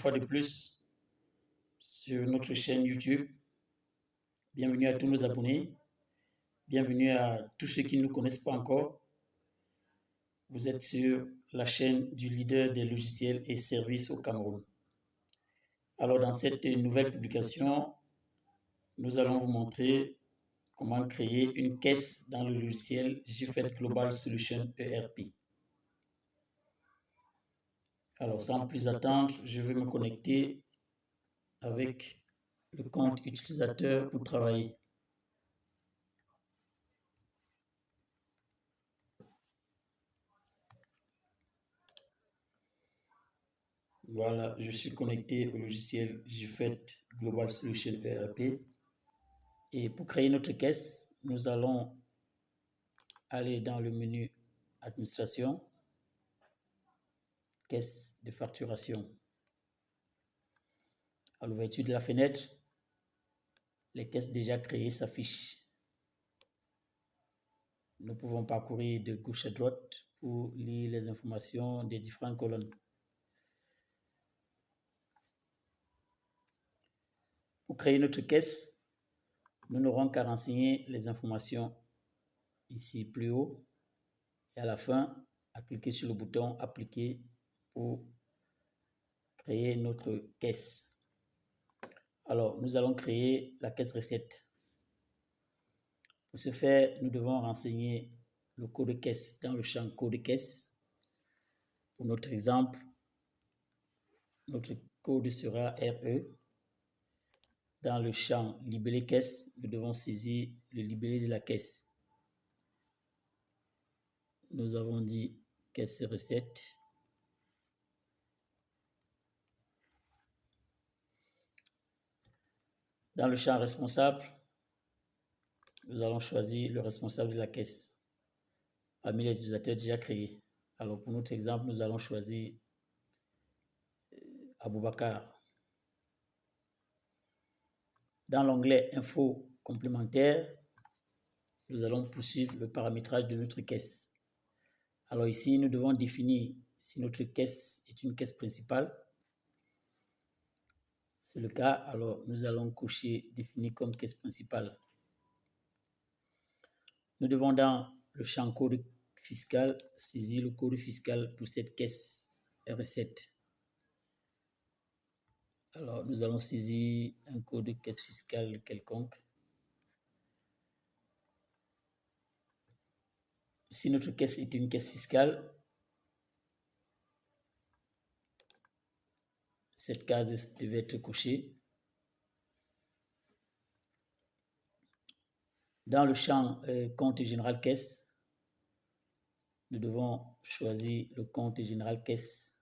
fois de plus sur notre chaîne YouTube. Bienvenue à tous nos abonnés. Bienvenue à tous ceux qui ne nous connaissent pas encore. Vous êtes sur la chaîne du leader des logiciels et services au Cameroun. Alors dans cette nouvelle publication, nous allons vous montrer comment créer une caisse dans le logiciel GFED Global Solution ERP. Alors sans plus attendre, je vais me connecter avec le compte utilisateur pour travailler. Voilà, je suis connecté au logiciel GFED Global Solution ERP. Et pour créer notre caisse, nous allons aller dans le menu Administration, Caisse de facturation. À l'ouverture de la fenêtre, les caisses déjà créées s'affichent. Nous pouvons parcourir de gauche à droite pour lire les informations des différentes colonnes. Pour créer notre caisse, nous n'aurons qu'à renseigner les informations ici plus haut et à la fin, à cliquer sur le bouton Appliquer pour créer notre caisse. Alors, nous allons créer la caisse recette. Pour ce faire, nous devons renseigner le code caisse dans le champ code caisse. Pour notre exemple, notre code sera RE. Dans le champ libellé caisse, nous devons saisir le libellé de la caisse. Nous avons dit caisse recette. Dans le champ responsable, nous allons choisir le responsable de la caisse parmi les utilisateurs déjà créés. Alors pour notre exemple, nous allons choisir Aboubakar. Dans l'onglet Info complémentaire, nous allons poursuivre le paramétrage de notre caisse. Alors ici, nous devons définir si notre caisse est une caisse principale. C'est le cas, alors nous allons cocher définir comme caisse principale. Nous devons dans le champ code fiscal saisir le code fiscal pour cette caisse recette. Alors nous allons saisir un code de caisse fiscale quelconque. Si notre caisse est une caisse fiscale, cette case devait être cochée. Dans le champ compte général caisse, nous devons choisir le compte général caisse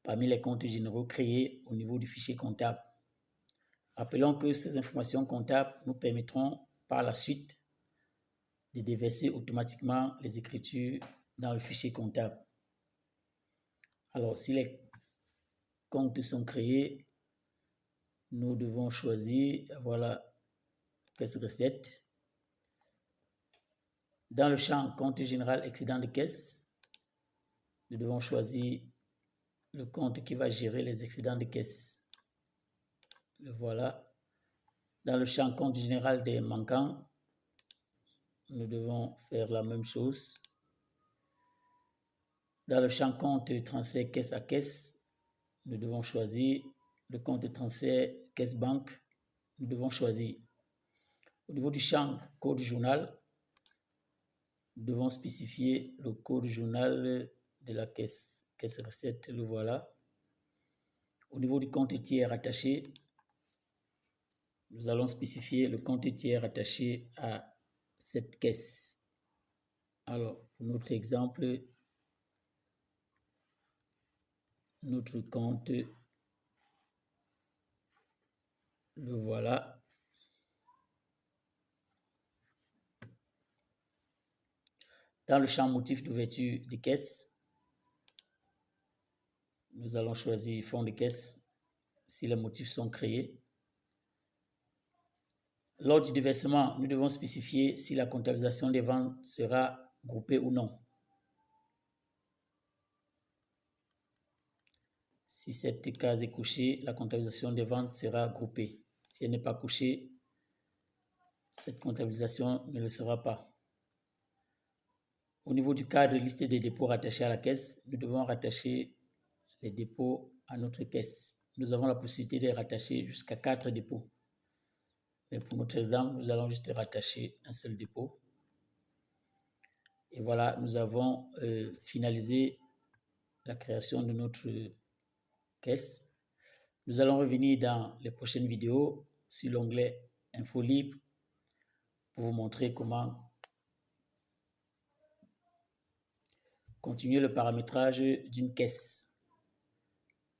parmi les comptes généraux créés au niveau du fichier comptable. Rappelons que ces informations comptables nous permettront par la suite de déverser automatiquement les écritures dans le fichier comptable. Alors, si les comptes sont créés, nous devons choisir, voilà, caisse recette. Dans le champ compte général excédent de caisse, nous devons choisir le compte qui va gérer les excédents de caisse. Le voilà. Dans le champ compte général des manquants, nous devons faire la même chose. Dans le champ compte transfert caisse à caisse, nous devons choisir le compte transfert caisse banque. Nous devons choisir. Au niveau du champ code journal, nous devons spécifier le code journal de la caisse recette, le voilà. Au niveau du compte tiers attaché, nous allons spécifier le compte tiers attaché à cette caisse. Alors, pour notre exemple, notre compte, le voilà. Dans le champ motif d'ouverture de caisse, nous allons choisir fonds de caisse si les motifs sont créés. Lors du déversement, nous devons spécifier si la comptabilisation des ventes sera groupée ou non. Si cette case est cochée, la comptabilisation des ventes sera groupée. Si elle n'est pas cochée, cette comptabilisation ne le sera pas. Au niveau du cadre liste des dépôts rattachés à la caisse, nous devons rattacher les dépôts à notre caisse. Nous avons la possibilité de rattacher jusqu'à 4 dépôts. Mais pour notre exemple, nous allons juste rattacher un seul dépôt. Et voilà, nous avons finalisé la création de notre caisse. Nous allons revenir dans les prochaines vidéos sur l'onglet Info libre pour vous montrer comment continuer le paramétrage d'une caisse.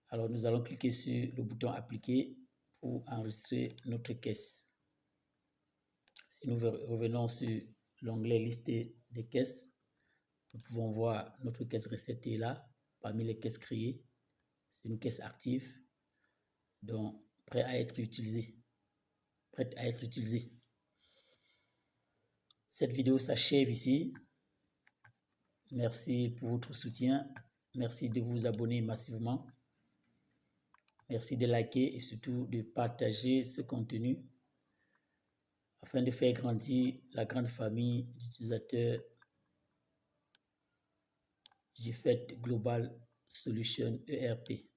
Alors nous allons cliquer sur le bouton appliquer pour enregistrer notre caisse. Si nous revenons sur l'onglet liste des caisses, nous pouvons voir notre caisse recette est là, parmi les caisses créées. C'est une caisse active, donc prête à être utilisée. Cette vidéo s'achève ici. Merci pour votre soutien. Merci de vous abonner massivement. Merci de liker et surtout de partager ce contenu afin de faire grandir la grande famille d'utilisateurs GFET Global Solution ERP.